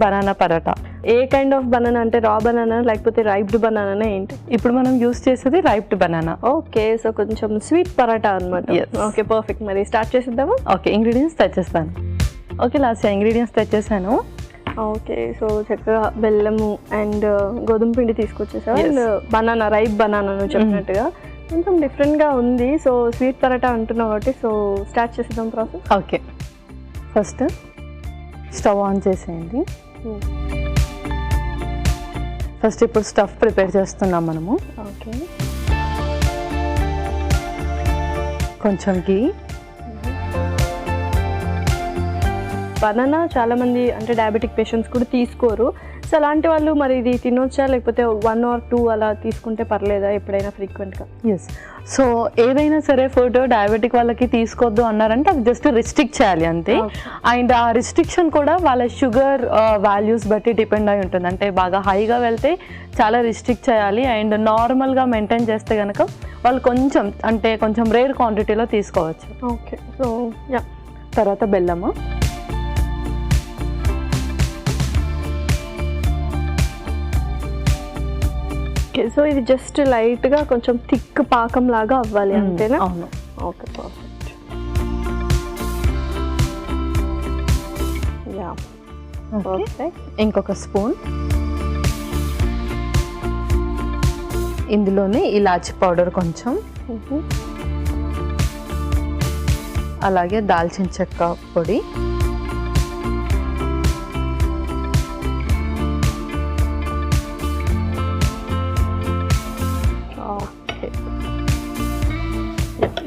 Banana paratha. A kind of banana అంటే రా banana లేకపోతే రైప్డ్ బనానా ఏంటి? ఇప్పుడు మనం యూస్ చేసేది రైప్డ్ బనానా. ఓకే, సో కొంచెం స్వీట్ పరాటా అనమాట. Okay, perfect. మరి స్టార్ట్ చేసిద్దామా? ఓకే, ఇంగ్రీడియంట్స్ తెచ్చేస్తాను. ఓకే, లాస్ట్ ఇంగ్రీడియంట్స్ తెచ్చేసాను. ఓకే, సో చక్కగా బెల్లము అండ్ గోధుమ పిండి తీసుకొచ్చేసావు. అండ్ బనానా, రైప్ బనానా నువ్వు చెప్పినట్టుగా కొంచెం డిఫరెంట్గా ఉంది. సో స్వీట్ పరాటా అంటున్నావు కాబట్టి సో స్టార్ట్ చేసేద్దాం process. Okay, first stove on చేసేయండి. ఫస్ట్ ఇప్పుడు స్టఫ్ ప్రిపేర్ చేస్తున్నాం మనము. ఓకే, కొంచెం గీ. బనానా చాలా మంది అంటే డయాబెటిక్ పేషెంట్స్ కూడా తీసుకోరు. సో అలాంటి వాళ్ళు మరి ఇది తినొచ్చా లేకపోతే 1 or 2 అలా తీసుకుంటే పర్లేదా ఎప్పుడైనా ఫ్రీక్వెంట్గా? ఎస్, సో ఏదైనా సరే ఫుడ్ డయాబెటిక్ వాళ్ళకి తీసుకోవద్దు అన్నారంటే అది జస్ట్ రిస్ట్రిక్ట్ చేయాలి అంతే. అండ్ ఆ రిస్ట్రిక్షన్ కూడా వాళ్ళ షుగర్ వాల్యూస్ బట్టి డిపెండ్ అయి ఉంటుంది. అంటే బాగా హైగా వెళ్తే చాలా రిస్ట్రిక్ట్ చేయాలి. అండ్ నార్మల్గా మెయింటైన్ చేస్తే కనుక వాళ్ళు కొంచెం రేర్ క్వాంటిటీలో తీసుకోవచ్చు. ఓకే, సో యా, తర్వాత బెల్లము. ఓకే, సో ఇది జస్ట్ లైట్గా కొంచెం థిక్ పాకం లాగా అవ్వాలి అంతేనా? అవును. Okay, perfect. Yeah, perfect. ఇంకొక స్పూన్ ఇందులోనే ఇలాచి పౌడర్ కొంచెం, అలాగే దాల్చిన చెక్క పొడి,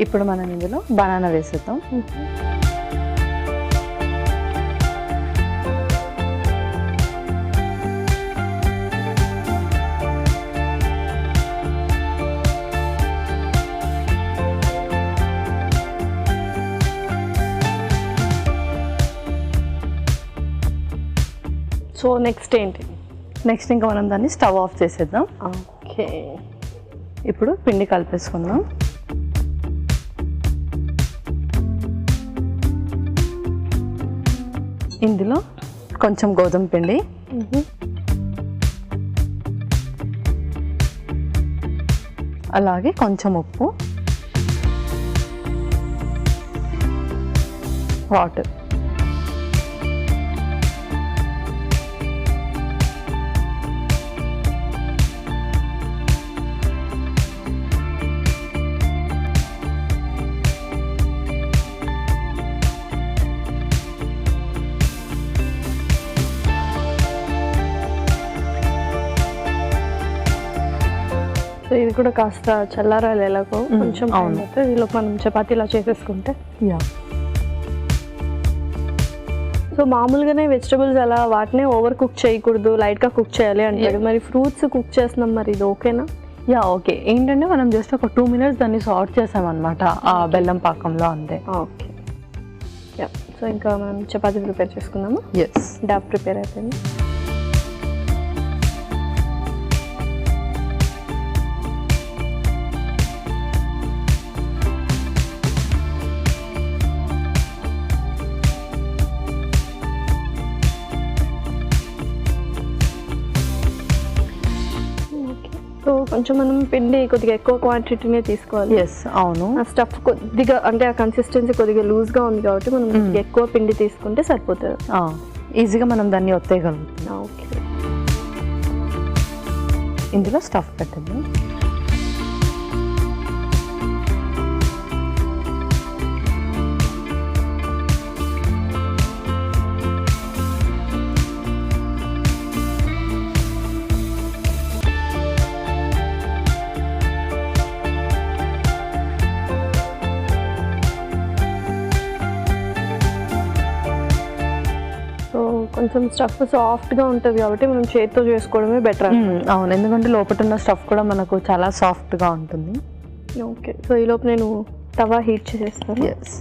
ఇప్పుడు మనం ఇందులో బనానా వేసేద్దాం. సో నెక్స్ట్ ఏంటి? నెక్స్ట్ ఇంకా మనం దాన్ని స్టవ్ ఆఫ్ చేసేద్దాం. ఓకే, ఇప్పుడు పిండి కలిపేసుకుందాం. ఇందులో కొంచెం గోధుమ పిండి, అలాగే కొంచెం ఉప్పు, వాటర్. సో ఇది కూడా కాస్త చల్లారాలి ఎలాగో కొంచెం. దీనిలో మనం చపాతీలా చేసేసుకుంటే. యా, సో మామూలుగానే వెజిటబుల్స్ అలా వాటినే ఓవర్ కుక్ చేయకూడదు, లైట్గా కుక్ చేయాలి అంటారు. మరి ఫ్రూట్స్ కుక్ చేస్తున్నాం, మరి ఇది ఓకేనా? Yeah, okay. ఏంటంటే మనం జస్ట్ ఒక 2 minutes దాన్ని సార్ట్ చేసామన్నమాట ఆ బెల్లం పాకంలో, అంతే. Okay, yeah. సో ఇంకా మనం చపాతీ ప్రిపేర్ చేసుకుందాము. ఎస్, డాబ్ ప్రిపేర్ అయిపోయింది. సో కొంచెం మనం పిండి కొద్దిగా ఎక్కువ క్వాంటిటీనే తీసుకోవాలి. ఎస్, అవును. ఆ స్టఫ్ కొద్దిగా అంటే ఆ కన్సిస్టెన్సీ కొద్దిగా లూజ్గా ఉంది కాబట్టి మనం కొద్దిగా ఎక్కువ పిండి తీసుకుంటే సరిపోతుంది. ఈజీగా మనం దాన్ని ఒత్తేయగలుగుతాం. ఓకే, ఇందులో స్టఫ్ పెట్టండి. కొంచెం స్టఫ్ సాఫ్ట్గా ఉంటుంది కాబట్టి మనం చేతితో చేసుకోవడమే బెటర్. అవును, ఎందుకంటే లోపల ఉన్న స్టఫ్ కూడా మనకు చాలా సాఫ్ట్గా ఉంటుంది. ఓకే, సో ఈలోపు నేను తవా హీట్ చేసేస్తాను. Yes,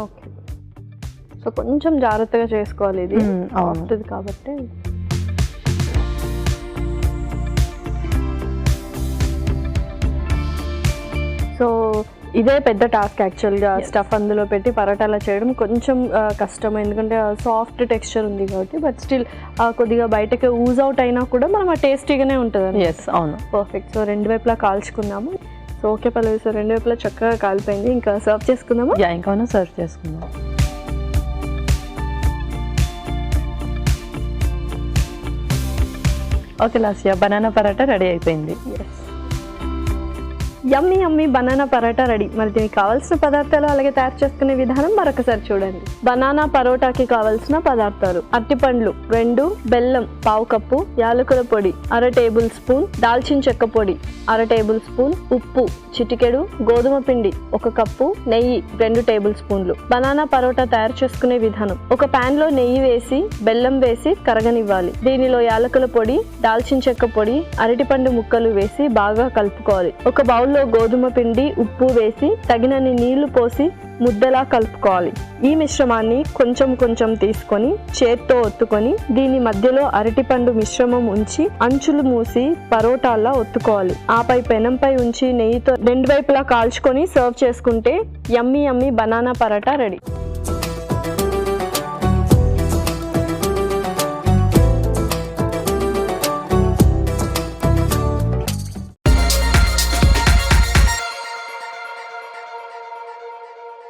okay. సో కొంచెం జాగ్రత్తగా చేసుకోవాలి, ఇది అవుతుంది కాబట్టి. సో ఇదే పెద్ద టాస్క్ యాక్చువల్గా, స్టఫ్ అందులో పెట్టి పరోటాలా చేయడం కొంచెం కష్టం, ఎందుకంటే సాఫ్ట్ టెక్స్చర్ ఉంది కాబట్టి. బట్ స్టిల్ కొద్దిగా బయటకి ఊజ్ అవుట్ అయినా కూడా మనం టేస్టీగానే ఉంటుంది. ఎస్, అవును. పర్ఫెక్ట్. సో 2 వైపులా కాల్చుకున్నాము. సో ఓకే పల్లవి, సో 2 వైపులా చక్కగా కాలిపోయింది. ఇంకా సర్వ్ చేసుకుందామా? ఇంకా సర్వ్ చేసుకుందాం. Okay Lasya, banana paratha ready అయిపోయింది. యమ్మీ యమ్మీ బనానా పరోటా రెడీ. మరి దీనికి కావాల్సిన పదార్థాలు అలాగే తయారు చేసుకునే విధానం మరొకసారి చూడండి. బనానా పరోటాకి కావాల్సిన పదార్థాలు: అరటిపండ్లు 2, బెల్లం 1/2 కప్పు, యాలకుల పొడి 1/2 టేబుల్ స్పూన్, దాల్చిన చెక్క పొడి 1/2 టేబుల్ స్పూన్, ఉప్పు చిటికెడు, గోధుమ పిండి 1 కప్పు, నెయ్యి 2 టేబుల్ స్పూన్లు. బనానా పరోటా తయారు చేసుకునే విధానం: ఒక పాన్ లో నెయ్యి వేసి బెల్లం వేసి కరగనివ్వాలి. దీనిలో యాలకుల పొడి, దాల్చిన చెక్క పొడి, అరటిపండు ముక్కలు వేసి బాగా కలుపుకోవాలి. ఒక బౌల్ గోధుమ పిండి, ఉప్పు వేసి తగినన్ని నీళ్లు పోసి ముద్దలా కలుపుకోవాలి. ఈ మిశ్రమాన్ని కొంచెం కొంచెం తీసుకొని చేత్తో ఒత్తుకొని దీని మధ్యలో అరటిపండు మిశ్రమం ఉంచి అంచులు మూసి పరోటాల్లా ఒత్తుకోవాలి. ఆపై పెనంపై ఉంచి నెయ్యితో 2 వైపులా కాల్చుకొని సర్వ్ చేసుకుంటే యమ్మీ యమ్మీ బనానా పరోటా రెడీ.